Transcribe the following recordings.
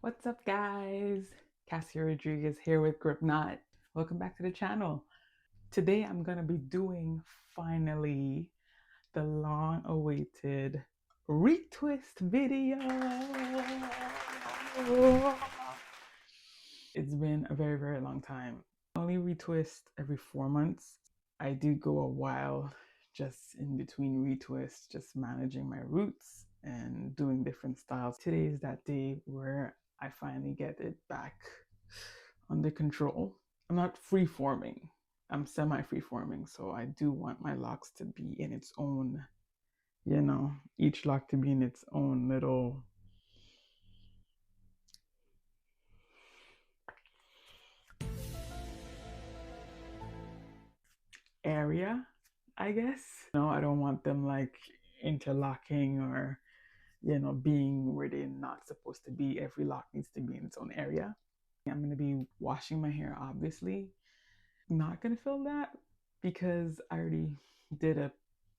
What's up, guys? Cassie Rodriguez here with Gripknott. Welcome back to the channel. Today I'm gonna be doing finally the long-awaited retwist video. It's been a very, very long time. I only retwist every 4 months. I do go a while just in between retwists, just managing my roots and doing different styles. Today is that day where I finally get it back under control. I'm not free forming, I'm semi free forming, so I do want my locks to be in its own, each lock to be in its own little area, I guess. No, I don't want them like interlocking or being where they're not supposed to be. Every lock needs to be in its own area. I'm going to be washing my hair, obviously. Not going to film that because I already did a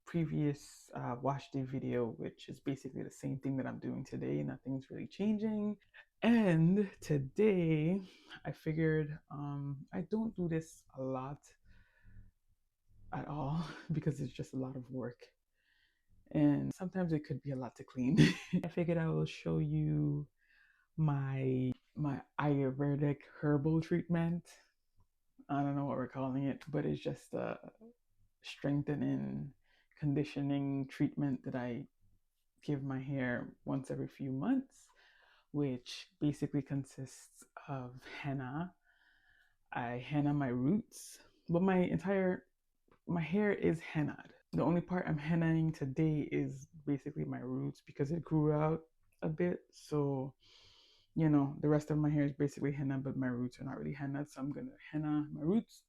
previous wash day video, which is basically the same thing that I'm doing today. Nothing's really changing. And today I figured I don't do this a lot at all because it's just a lot of work. And sometimes it could be a lot to clean. I figured I will show you my Ayurvedic herbal treatment. I don't know what we're calling it, but it's just a strengthening, conditioning treatment that I give my hair once every few months, which basically consists of henna. I henna my roots, but my hair is hennaed. The only part I'm hennaing today is basically my roots because it grew out a bit. So, the rest of my hair is basically henna, but my roots are not really henna. So I'm going to henna my roots.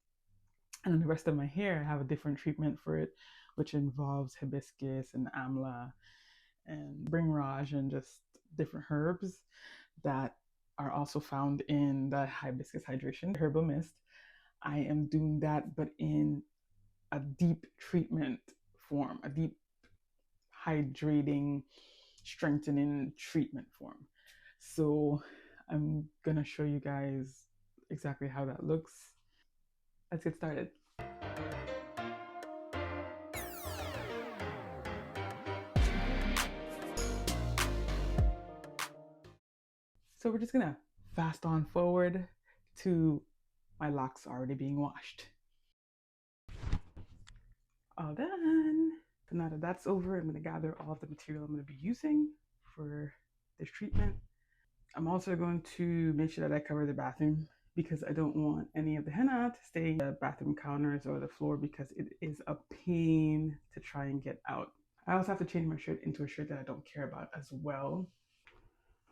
And then the rest of my hair, I have a different treatment for it, which involves hibiscus and amla and bringraj and just different herbs that are also found in the hibiscus hydration herbal mist. I am doing that, but in a deep treatment form, a deep hydrating, strengthening treatment form. So I'm gonna show you guys exactly how that looks. Let's get started. So we're just gonna fast on forward to my locks already being washed. All done. So now that that's over, I'm gonna gather all the material I'm gonna be using for this treatment. I'm also going to make sure that I cover the bathroom because I don't want any of the henna to stay on the bathroom counters or the floor because it is a pain to try and get out. I also have to change my shirt into a shirt that I don't care about as well.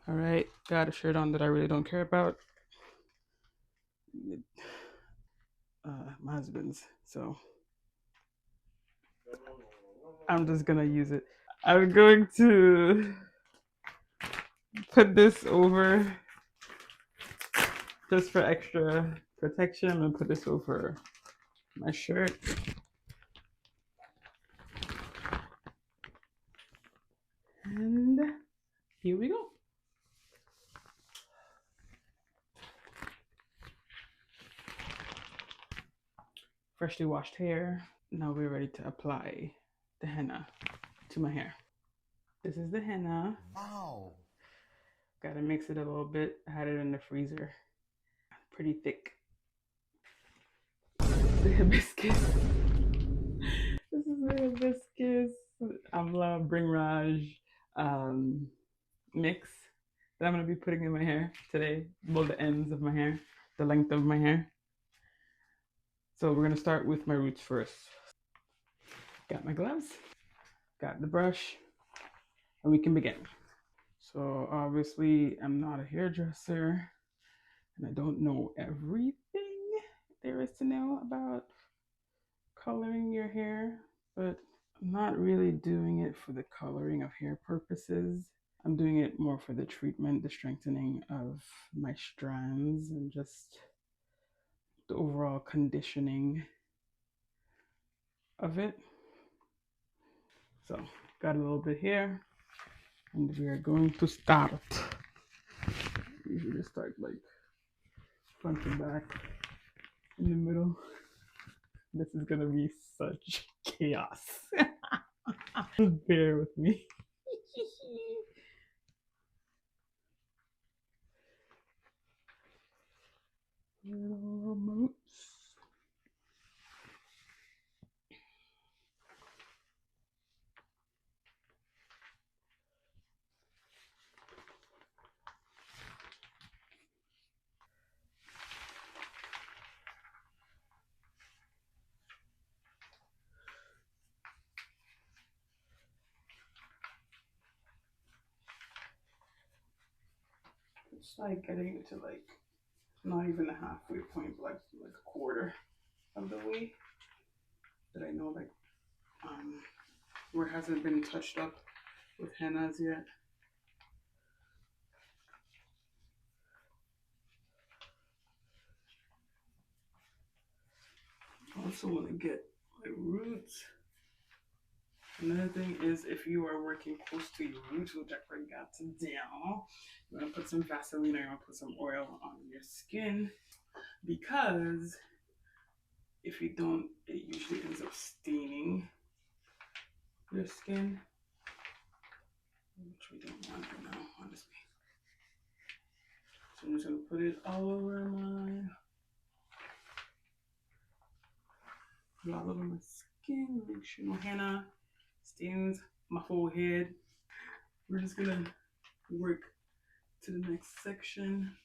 All right, got a shirt on that I really don't care about. My husband's, so I'm just gonna use it. I'm going to put this over just for extra protection. I'm gonna put this over my shirt. And here we go. Freshly washed hair. Now we're ready to apply the henna to my hair. This is the henna. Wow. Gotta mix it a little bit. I had it in the freezer. Pretty thick. The hibiscus. This is the hibiscus amla bringraj mix that I'm gonna be putting in my hair today. Both the ends of my hair, the length of my hair. So we're gonna start with my roots first. Got my gloves, got the brush, and we can begin. So obviously I'm not a hairdresser and I don't know everything there is to know about coloring your hair, but I'm not really doing it for the coloring of hair purposes. I'm doing it more for the treatment, the strengthening of my strands, and just the overall conditioning of it. So got a little bit here, and we are going to start. usually start like front to back in the middle. This is gonna be such chaos. Just bear with me. Little moops. It's like getting into like not even a halfway point, but like a quarter of the way that I know like where it hasn't been touched up with hennas yet. Also want to get my roots. Another thing is if you are working close to your roots, which I forgot to do, you want to put some Vaseline or you want to put some oil on your skin, because if you don't, it usually ends up staining your skin, which we don't want right now, honestly. So I'm just going to put it all over my skin, make sure no henna stains my forehead. We're just gonna work to the next section.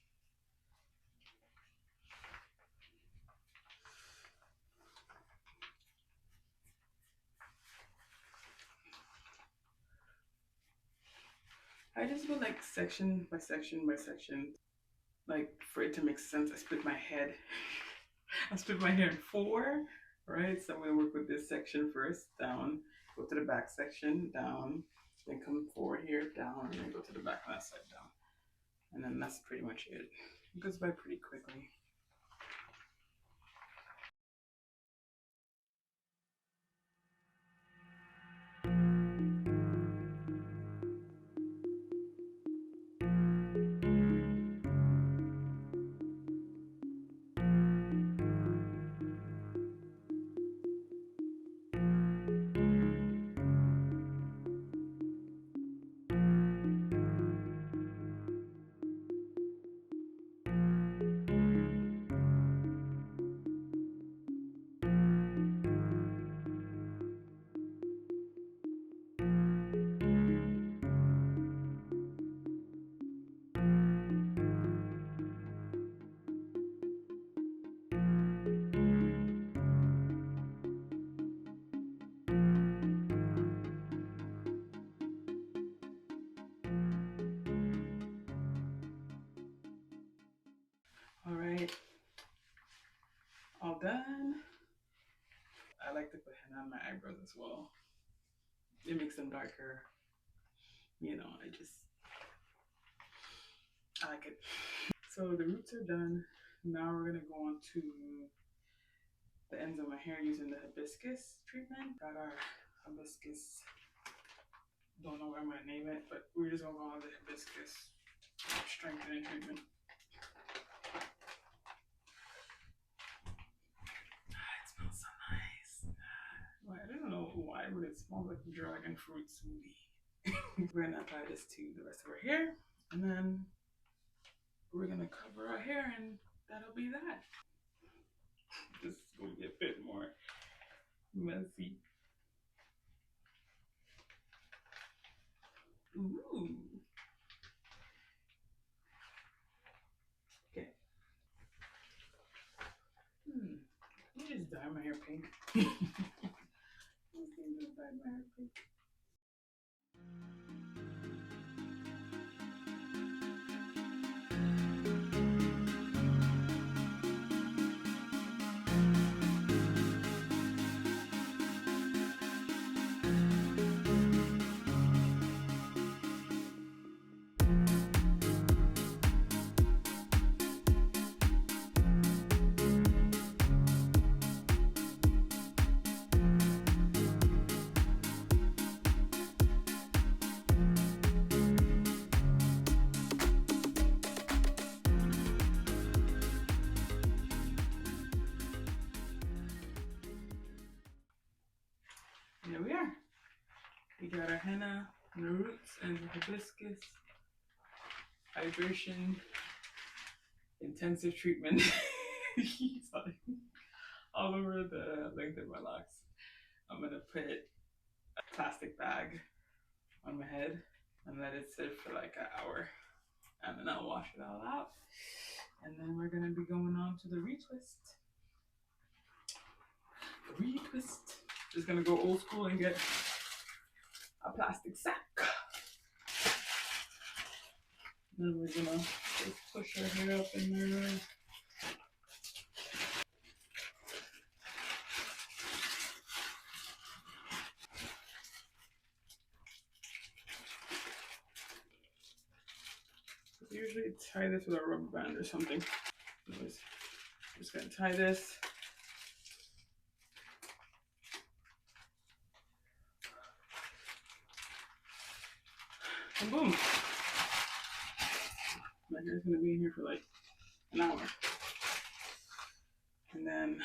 I just go like section by section by section, like for it to make sense. I split my head. I split my hair in 4, right? So I'm gonna work with this section first, down, go to the back section, down, then come forward here, down, and then go to the back on that side, down. And then that's pretty much it. It goes by pretty quickly. All right, all done. I like to put henna on my eyebrows as well. It makes them darker. You know, I like it. So the roots are done. Now we're gonna go on to the ends of my hair using the hibiscus treatment. Got our hibiscus, don't know what I'm gonna name it, but we're just gonna go on the hibiscus strengthening treatment. It smells so nice. Well, I don't know why, but it smells like dragon fruit smoothie. We're gonna apply this to the rest of our hair, and then we're gonna cover our hair, and that'll be that. This is gonna be a bit more messy. Ooh. Okay. Let me just dye my hair pink. Let's dye my hair pink. got our henna and the roots and the hibiscus hydration intensive treatment all over the length of my locks. I'm gonna put a plastic bag on my head and let it sit for like an hour, and then I'll wash it all out, and then we're gonna be going on to the retwist. Just gonna go old school and get a plastic sack. Then we're gonna just push our hair up in there. Usually tie this with a rubber band or something. Anyways, I'm just gonna tie this. And boom. My hair's gonna be in here for like an hour. And then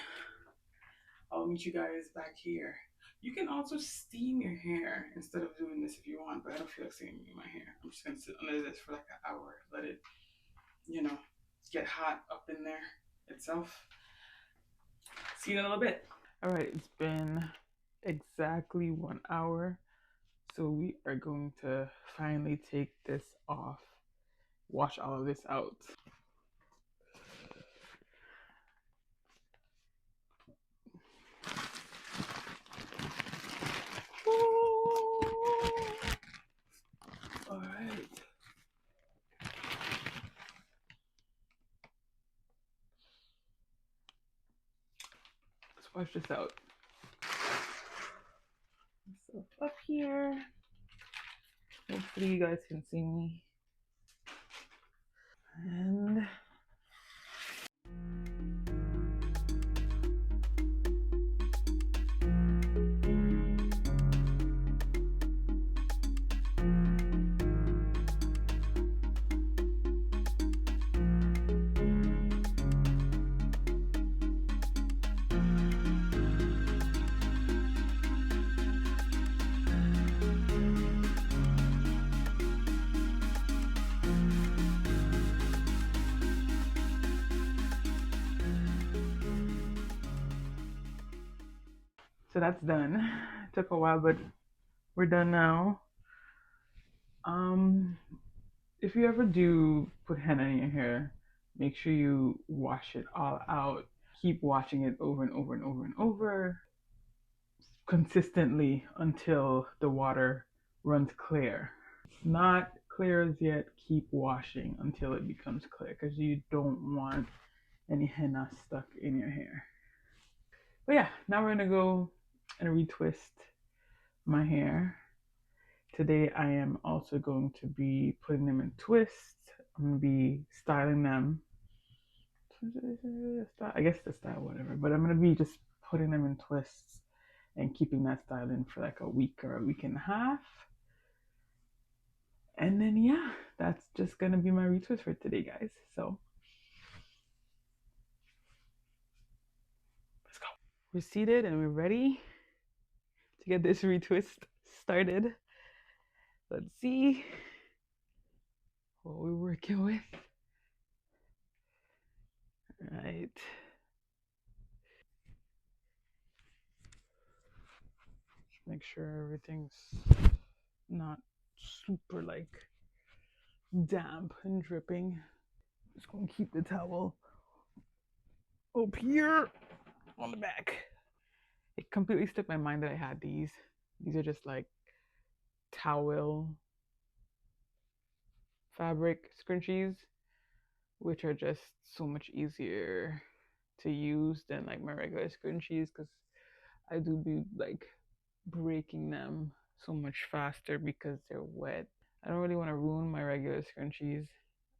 I'll meet you guys back here. You can also steam your hair instead of doing this if you want, but I don't feel like steaming my hair. I'm just gonna sit under this for like an hour, let it, get hot up in there itself. See you in a little bit. All right, it's been exactly 1 hour. So we are going to finally take this off, wash all of this out. All right. Let's wash this out. So up here, hopefully you guys can see me. And so that's done. It took a while, but we're done now. If you ever do put henna in your hair, make sure you wash it all out. Keep washing it over and over and over and over consistently until the water runs clear. Not clear as yet, keep washing until it becomes clear, because you don't want any henna stuck in your hair. But yeah, now we're gonna go and retwist my hair. Today I am also going to be putting them in twists. I'm gonna be styling them. I guess the style, whatever. But I'm gonna be just putting them in twists and keeping that style in for like a week or a week and a half. And then yeah, that's just gonna be my retwist for today, guys. So let's go. We're seated and we're ready to get this retwist started. Let's see what we're working with. All right. Just make sure everything's not super like damp and dripping. Just gonna keep the towel up here on the back. It completely slipped my mind that I had these. These are just like towel fabric scrunchies, which are just so much easier to use than like my regular scrunchies, because I do be like breaking them so much faster because they're wet. I don't really want to ruin my regular scrunchies.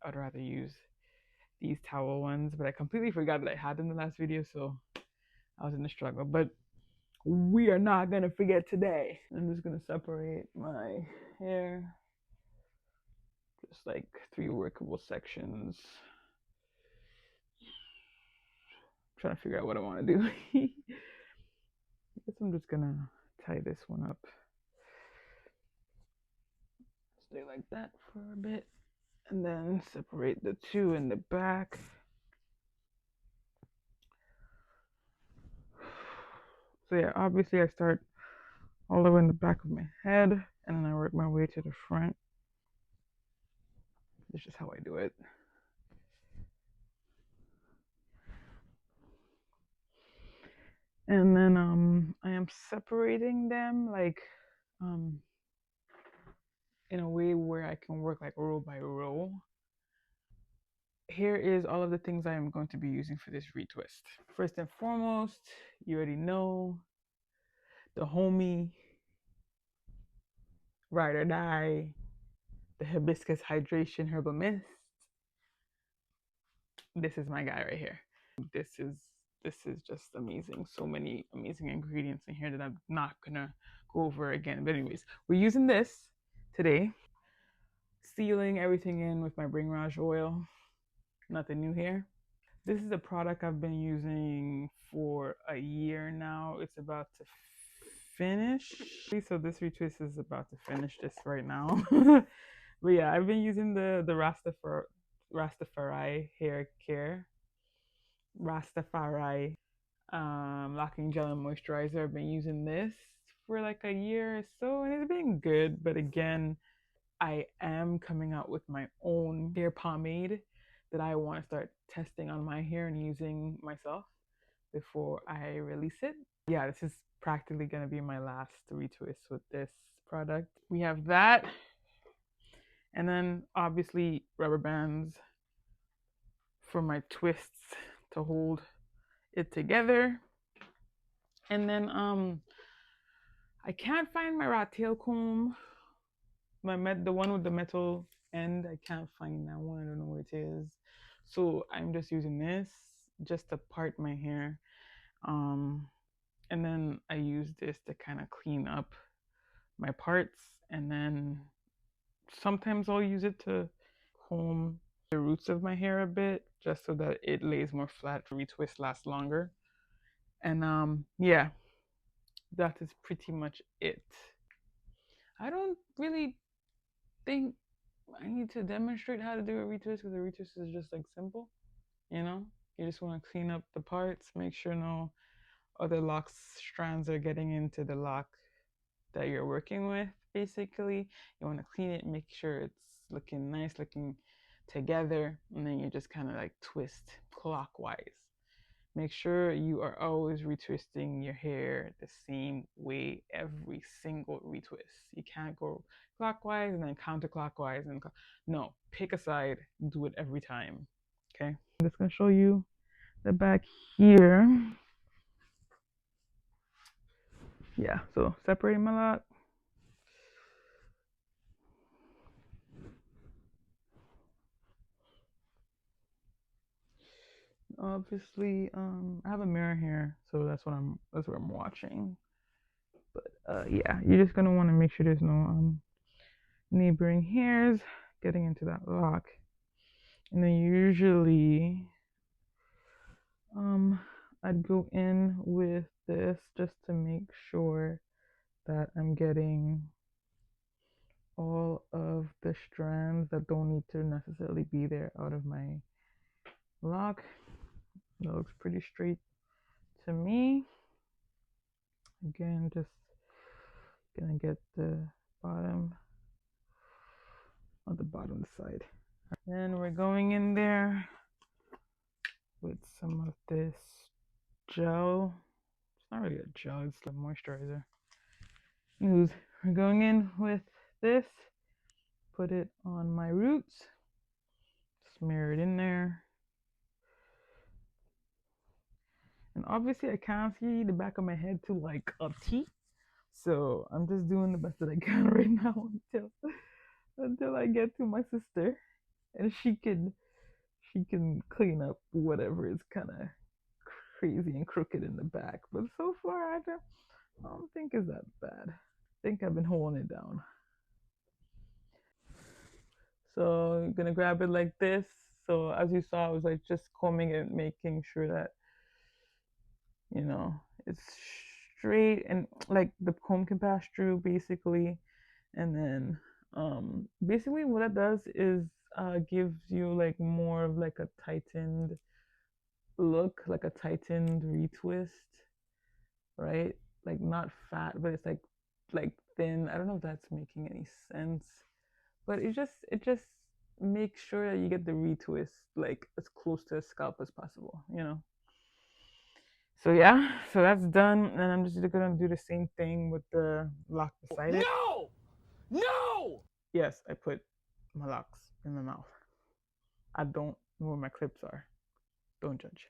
I'd rather use these towel ones, but I completely forgot that I had them in the last video, so I was in a struggle. But we are not gonna forget today. I'm just gonna separate my hair, just like 3 workable sections. I'm trying to figure out what I want to do. I guess I'm just gonna tie this one up stay like that for a bit, and then separate the two in the back. So yeah, obviously I start all the way in the back of my head, and then I work my way to the front. This is how I do it. And then I am separating them like in a way where I can work like row by row. Here is all of the things I am going to be using for this retwist. First and foremost, you already know, the homie, ride or die, the hibiscus hydration herbal mist. This is my guy right here. This is just amazing. So many amazing ingredients in here that I'm not gonna go over again. But anyways, we're using this today. Sealing everything in with my Bring Raj oil. Nothing new here. This is a product I've been using for a year now. It's about to finish. So this retwist is about to finish this right now. But yeah, I've been using the Rastafari hair care. Rastafari locking gel and moisturizer. I've been using this for like a year or so, and it's been good. But again, I am coming out with my own hair pomade that I want to start testing on my hair and using myself before I release it. Yeah, this is practically going to be my last retwist with this product. We have that, and then obviously rubber bands for my twists to hold it together. And then I can't find my rat tail comb, the one with the metal end. I can't find that one. I don't know where it is. So I'm just using this just to part my hair. And then I use this to kind of clean up my parts. And then sometimes I'll use it to comb the roots of my hair a bit, just so that it lays more flat, retwist lasts longer. And yeah, that is pretty much it. I don't really think I need to demonstrate how to do a retwist, because a retwist is just like simple, you know? You just want to clean up the parts, make sure no other locks strands are getting into the lock that you're working with. Basically, you want to clean it, make sure it's looking nice, looking together, and then you just kind of like twist clockwise. Make sure you are always retwisting your hair the same way every single retwist. You can't go clockwise and then counterclockwise and no, pick a side, do it every time. Okay, I'm just gonna show you the back here. Yeah, so separating my lock. Obviously, I have a mirror here, so that's what I'm watching. But yeah, you're just gonna want to make sure there's no neighboring hairs getting into that lock. And then usually I'd go in with this just to make sure that I'm getting all of the strands that don't need to necessarily be there out of my lock. That looks pretty straight to me. Again, just gonna get the bottom on the bottom side. Then we're going in there with some of this gel. It's not really a gel, it's a moisturizer. We're going in with this, put it on my roots, smear it in there. And obviously I can't see the back of my head to like a T, so I'm just doing the best that I can right now until I get to my sister and she can clean up whatever is kind of crazy and crooked in the back. But so far I don't think it's that bad. I think I've been holding it down. So I'm gonna grab it like this. So as you saw, I was like just combing it, making sure that, you know, it's straight and like the comb can pass through basically. And then Basically what it does is gives you like more of like a tightened look, like a tightened retwist, right? Like not fat, but it's like thin. I don't know if that's making any sense, but it just makes sure that you get the retwist like as close to the scalp as possible, you know. So yeah, so that's done, and I'm just gonna do the same thing with the lock beside it. No! No! Yes, I put my locks in my mouth. I don't know where my clips are. Don't judge.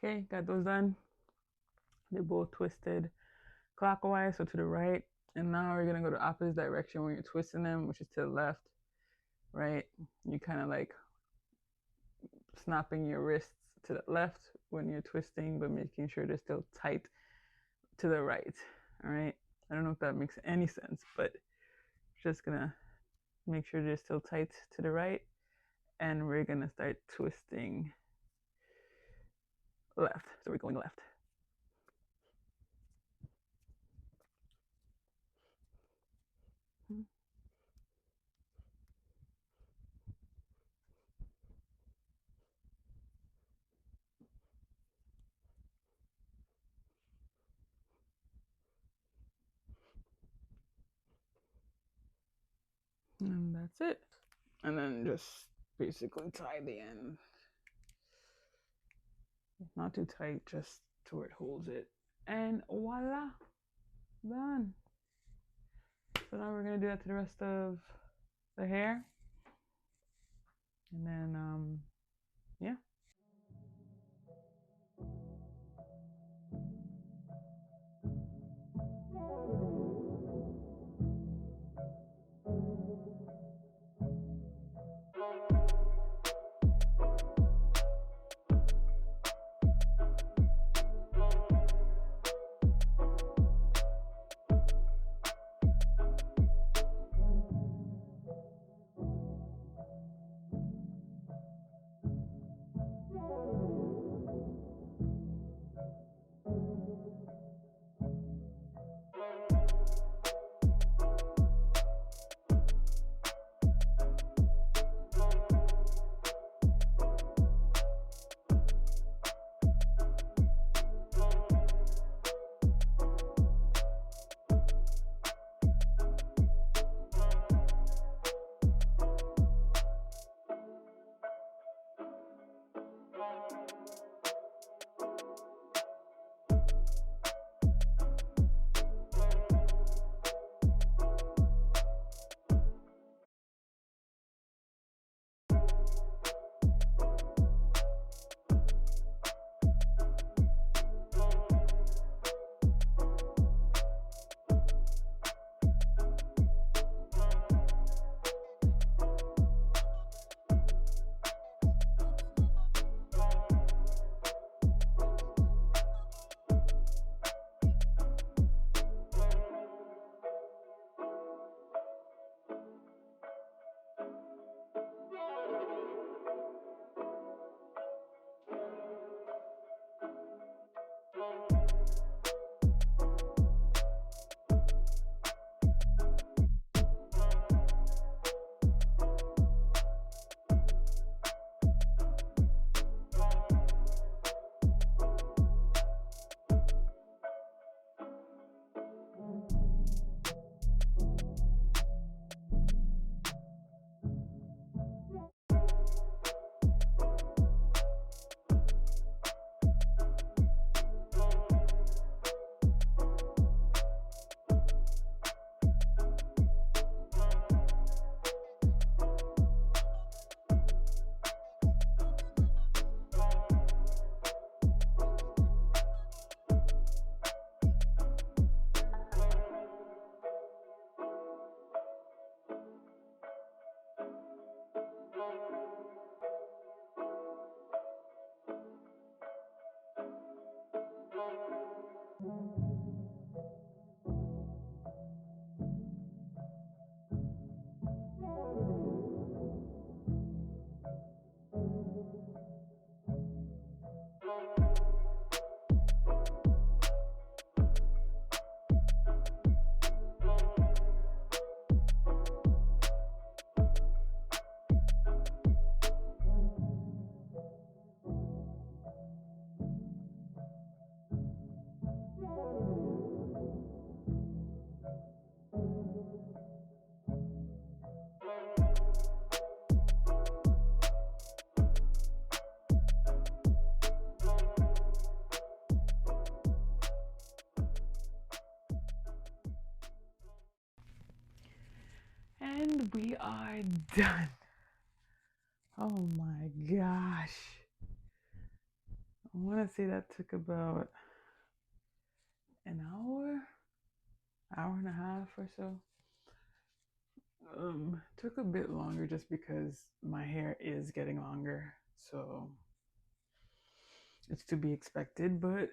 Okay, got those done. They're both twisted clockwise, so to the right. And now we're gonna go the opposite direction when you're twisting them, which is to the left, right? You kind of like snapping your wrists to the left when you're twisting, but making sure they're still tight to the right. All right. I don't know if that makes any sense, but just gonna make sure they're still tight to the right, and we're gonna start twisting left. So we're going left. And that's it. And then just basically tie the end. Not too tight, just to where it holds it. And voila, done. So now we're gonna do that to the rest of the hair. And then, yeah. And we are done. Oh my gosh. I want to say that took about an hour and a half or so. Took a bit longer just because my hair is getting longer, so it's to be expected, but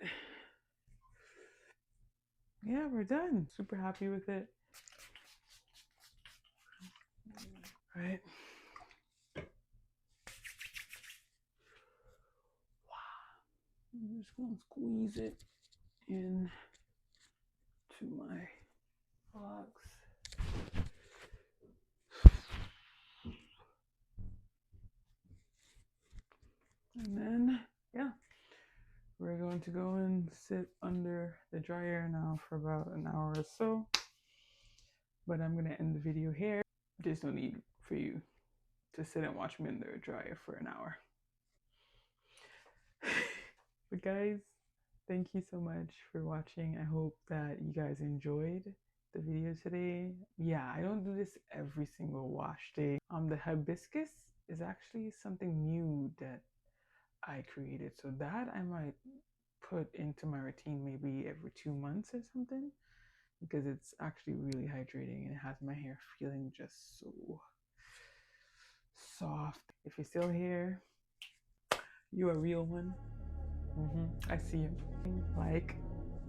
yeah, we're done. Super happy with it. Right? I'm just gonna squeeze it in to my locks. And then, yeah, we're going to go and sit under the dryer now for about an hour or so. But I'm going to end the video here. There's no need for you to sit and watch me under the dryer for an hour. But guys, thank you so much for watching. I hope that you guys enjoyed the video today. Yeah, I don't do this every single wash day. The hibiscus is actually something new that I created, so that I might put into my routine maybe every 2 months or something, because it's actually really hydrating and it has my hair feeling just so soft. If you're still here, you're a real one. I see you. Like,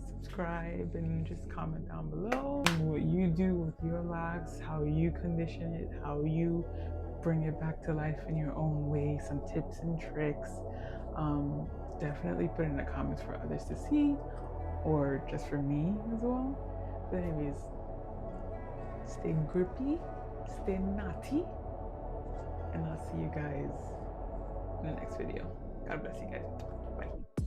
subscribe, and just comment down below what you do with your locks, how you condition it, how you bring it back to life in your own way, some tips and tricks. Definitely put in the comments for others to see, or just for me as well. But anyways, stay grippy, stay naughty, and I'll see you guys in the next video. God bless you guys. Bye.